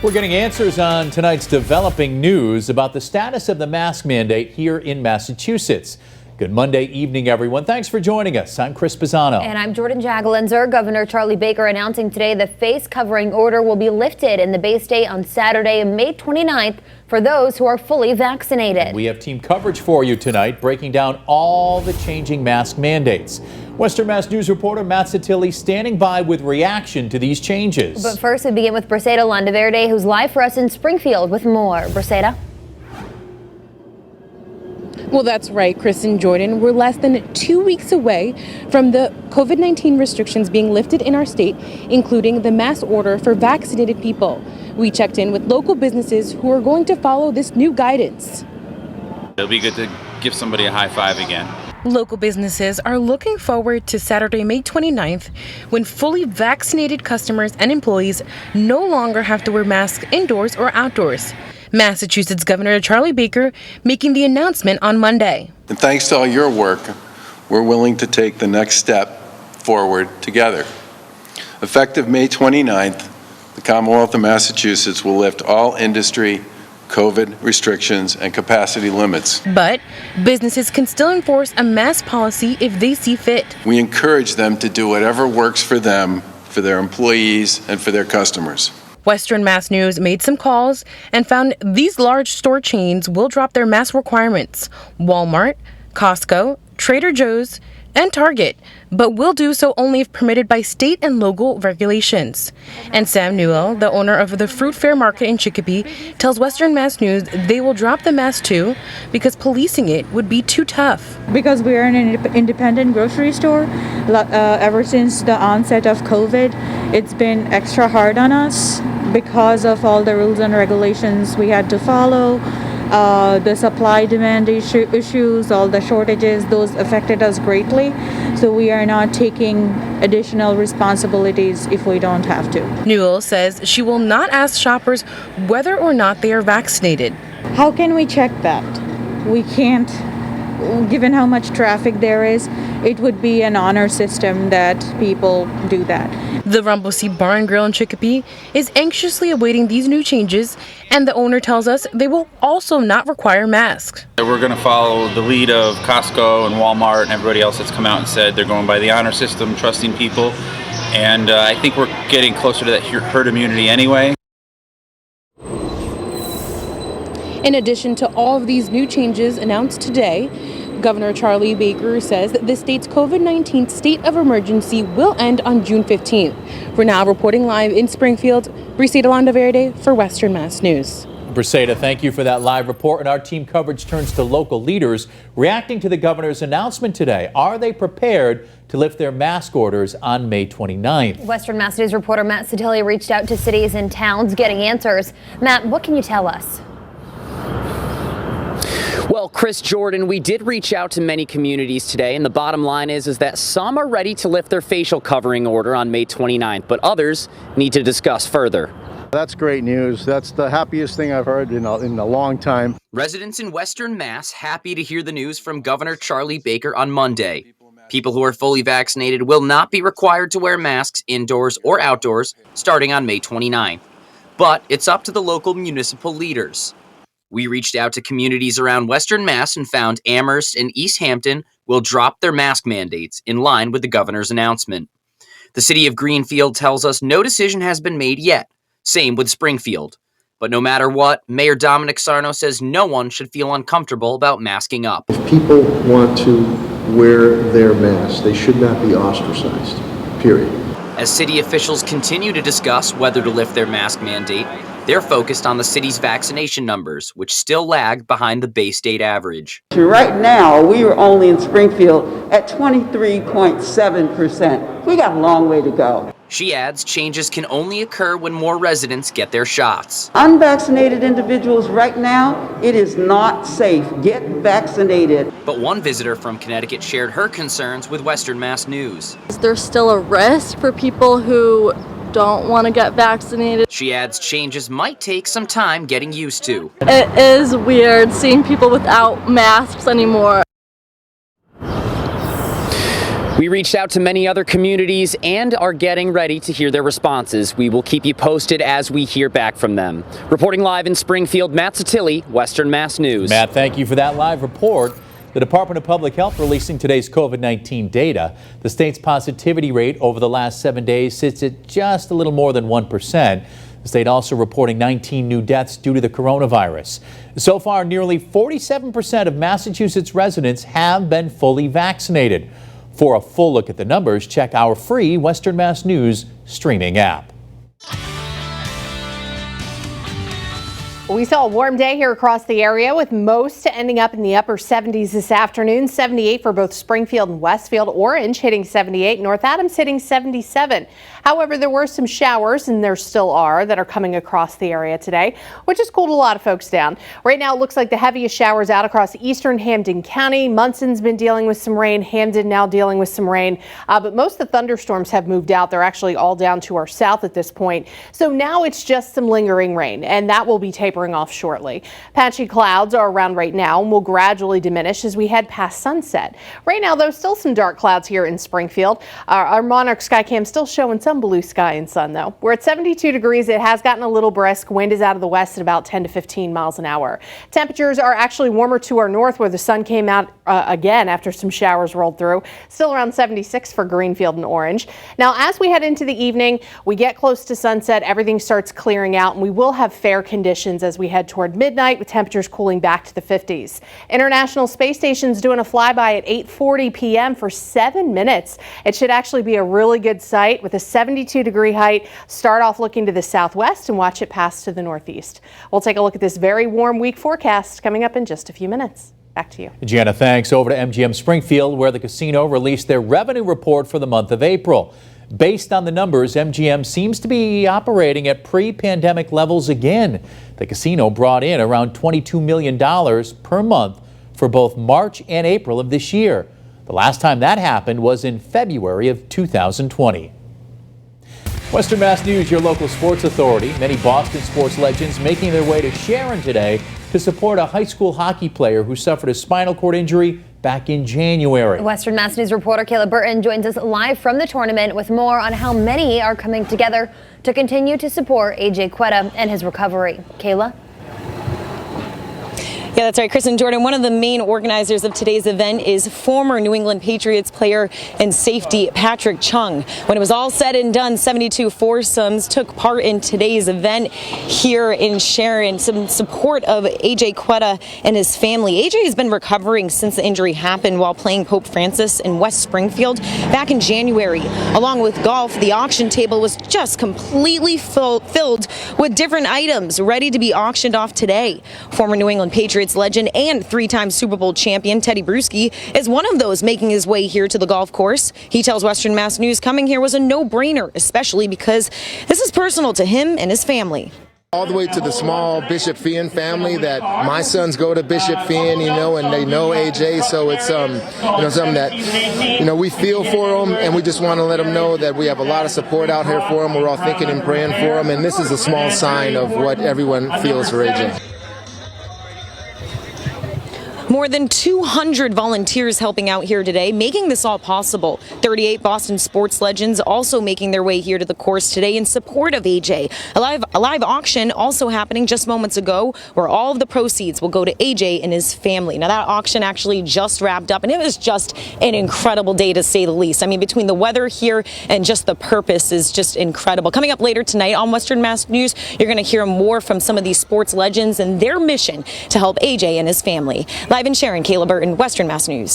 We're getting answers on tonight's developing news about the status of the mask mandate here in Massachusetts. Good Monday evening, everyone. Thanks for joining us. I'm Chris Pisano. And I'm Jordyn Jagolinzer. Governor Charlie Baker announcing today the face covering order will be lifted in the Bay State on Saturday, May 29th for those who are fully vaccinated. We have team coverage for you tonight, breaking down all the changing mask mandates. Western Mass News reporter Matt Satilli standing by with reaction to these changes. But first, we begin with Briseida Landaverde, who's live for us in Springfield with more. Briseida. Well, that's right, Chris and Jordan. We're less than 2 weeks away from the COVID-19 restrictions being lifted in our state, including the mass order for vaccinated people. We checked in with local businesses who are going to follow this new guidance. It'll be good to give somebody a high five again. Local businesses are looking forward to Saturday, May 29th, when fully vaccinated customers and employees no longer have to wear masks indoors or outdoors. Massachusetts Governor Charlie Baker making the announcement on Monday. And thanks to all your work, we're willing to take the next step forward together. Effective May 29th, the Commonwealth of Massachusetts will lift all industry COVID restrictions and capacity limits. But businesses can still enforce a mask policy if they see fit. We encourage them to do whatever works for them, for their employees, and for their customers. Western Mass News made some calls and found these large store chains will drop their mask requirements. Walmart, Costco, Trader Joe's, and Target, but will do so only if permitted by state and local regulations. And Sam Newell, the owner of the Fruit Fair Market in Chicopee, tells Western Mass News they will drop the mask too because policing it would be too tough. Because we are an independent grocery store, ever since the onset of COVID, it's been extra hard on us because of all the rules and regulations we had to follow. The supply-demand issues, all the shortages, those affected us greatly. So we are not taking additional responsibilities if we don't have to. Newell says she will not ask shoppers whether or not they are vaccinated. How can we check that? We can't. Given how much traffic there is, it would be an honor system that people do that. The Rumblesea Bar and Grill in Chicopee is anxiously awaiting these new changes, and the owner tells us they will also not require masks. We're going to follow the lead of Costco and Walmart and everybody else that's come out and said they're going by the honor system, trusting people, and I think we're getting closer to that herd immunity anyway. In addition to all of these new changes announced today, Governor Charlie Baker says that the state's COVID-19 state of emergency will end on June 15th. We're now reporting live in Springfield, Briseida Landaverde for Western Mass News. Briseida, thank you for that live report. And our team coverage turns to local leaders reacting to the governor's announcement today. Are they prepared to lift their mask orders on May 29th? Western Mass News reporter Matt Satilli reached out to cities and towns getting answers. Matt, what can you tell us? Well, Chris, Jordan, we did reach out to many communities today, and the bottom line is that some are ready to lift their facial covering order on May 29th, but others need to discuss further. That's great news. That's the happiest thing I've heard in a long time. Residents in Western Mass happy to hear the news from Governor Charlie Baker on Monday. People who are fully vaccinated will not be required to wear masks indoors or outdoors starting on May 29th. But it's up to the local municipal leaders. We reached out to communities around Western Mass and found Amherst and East Hampton will drop their mask mandates in line with the governor's announcement. The city of Greenfield tells us no decision has been made yet. Same with Springfield. But no matter what, Mayor Dominic Sarno says no one should feel uncomfortable about masking up. If people want to wear their masks, they should not be ostracized, period. As city officials continue to discuss whether to lift their mask mandate, they're focused on the city's vaccination numbers, which still lag behind the Bay State average. Right now, we are only in Springfield at 23.7%. We got a long way to go. She adds changes can only occur when more residents get their shots. Unvaccinated individuals right now, it is not safe. Get vaccinated. But one visitor from Connecticut shared her concerns with Western Mass News. Is there still a risk for people who don't want to get vaccinated? She adds changes might take some time getting used to. It is weird seeing people without masks anymore. We reached out to many other communities and are getting ready to hear their responses. We will keep you posted as we hear back from them. Reporting live in Springfield, Matt Satilli, Western Mass News. Matt, thank you for that live report. The Department of Public Health releasing today's COVID-19 data. The state's positivity rate over the last 7 days sits at just a little more than 1%. The state also reporting 19 new deaths due to the coronavirus. So far, nearly 47% of Massachusetts residents have been fully vaccinated. For a full look at the numbers, check our free Western Mass News streaming app. We saw a warm day here across the area, with most ending up in the upper 70s this afternoon. 78 for both Springfield and Westfield. Orange hitting 78, North Adams hitting 77. However, there were some showers, and there still are, that are coming across the area today, which has cooled a lot of folks down. Right now, it looks like the heaviest showers out across eastern Hampden County. Munson's been dealing with some rain. Hampden now dealing with some rain. But most of the thunderstorms have moved out. They're actually all down to our south at this point. So now it's just some lingering rain, and that will be tapering off shortly. Patchy clouds are around right now and will gradually diminish as we head past sunset. Right now, though, still some dark clouds here in Springfield. Our Monarch Skycam still showing some blue sky and sun, though. We're at 72 degrees. It has gotten a little brisk. Wind is out of the west at about 10 to 15 miles an hour. Temperatures are actually warmer to our north, where the sun came out again after some showers rolled through. Still around 76 for Greenfield and Orange. Now, as we head into the evening, we get close to sunset. Everything starts clearing out, and we will have fair conditions as we head toward midnight, with temperatures cooling back to the 50s. International Space Station's doing a flyby at 8:40 p.m. for 7 minutes. It should actually be a really good sight with a 72-degree height. Start off looking to the southwest and watch it pass to the northeast. We'll take a look at this very warm week forecast coming up in just a few minutes. Back to you. Janna, thanks. Over to MGM Springfield, where the casino released their revenue report for the month of April. Based on the numbers, MGM seems to be operating at pre-pandemic levels again. The casino brought in around $22 million per month for both March and April of this year. The last time that happened was in February of 2020. Western Mass News, your local sports authority. Many Boston sports legends making their way to Sharon today to support a high school hockey player who suffered a spinal cord injury back in January. Western Mass News reporter Kayla Burton joins us live from the tournament with more on how many are coming together to continue to support AJ Quetta and his recovery. Kayla? Yeah, that's right, Chris and Jordan. One of the main organizers of today's event is former New England Patriots player and safety Patrick Chung. When it was all said and done, 72 foursomes took part in today's event here in Sharon. Some support of AJ Quetta and his family. AJ has been recovering since the injury happened while playing Pope Francis in West Springfield back in January. Along with golf, the auction table was just completely filled with different items ready to be auctioned off today. Former New England Patriots legend and three-time Super Bowl champion Teddy Bruschi is one of those making his way here to the golf course. He tells Western Mass News coming here was a no-brainer, especially because this is personal to him and his family. All the way to the small Bishop Finn family that my sons go to Bishop Finn, and they know AJ, so it's something that we feel for them, and we just want to let them know that we have a lot of support out here for them. We're all thinking and praying for them, and this is a small sign of what everyone feels for AJ. More than 200 volunteers helping out here today, making this all possible. 38 Boston sports legends also making their way here to the course today in support of AJ. A live auction also happening just moments ago, where all of the proceeds will go to AJ and his family. Now, that auction actually just wrapped up, and it was just an incredible day, to say the least. I mean, between the weather here and just the purpose is just incredible. Coming up later tonight on Western Mass News, you're going to hear more from some of these sports legends and their mission to help AJ and his family. Live in Sharon, Kayla Burton, Western Mass News.